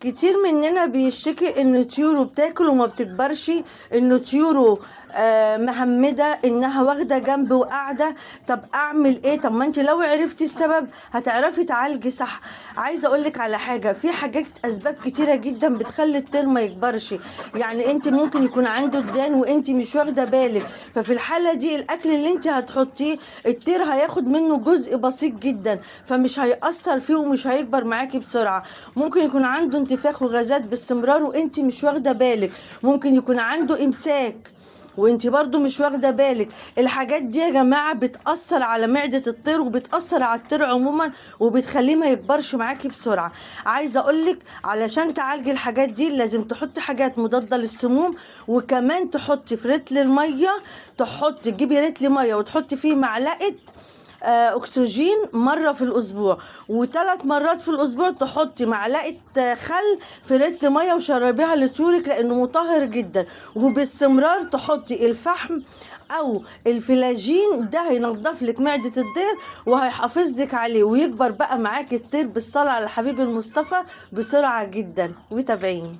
كتير مننا بيشتكي ان طيوره بتاكل وما بتكبرش، ان طيوره مهمده، انها واخده جنب وقاعده. طب اعمل ايه؟ طب ما انت لو عرفتي السبب هتعرفي تعالجي صح. عايزه اقولك على حاجه، في حاجات اسباب كتيره جدا بتخلي الطير ما يكبرش. يعني انت ممكن يكون عنده ديدان وانت مش واخده بالك، ففي الحاله دي الاكل اللي انت هتحطيه الطير هياخد منه جزء بسيط جدا، فمش هيأثر فيه ومش هيكبر معاكي بسرعه. ممكن يكون عنده انتفاخ وغازات باستمرار وانت مش واخده بالك. ممكن يكون عنده امساك وانت برضو مش واخده بالك. الحاجات دي يا جماعه بتاثر على معده الطير وبتاثر على الطير عموما، وبتخليه ما يكبرش معاكي بسرعه. عايزه اقولك علشان تعالجي الحاجات دي لازم تحطي حاجات مضاده للسموم، وكمان تحطي في رتل الميه، تجيبي رتل ميه وتحطي فيه معلقه اكسجين مره في الاسبوع، وثلاث مرات في الاسبوع تحطي معلقه خل في رتل ميه وشربيها لطيورك لانه مطهر جدا. وباستمرار تحطي الفحم او الفلاجين، ده هينضف لك معده الطير وهيحافظ لك عليه ويكبر بقى معاك الطير بالصلاه على الحبيب المصطفى بسرعه جدا. وتابعيني.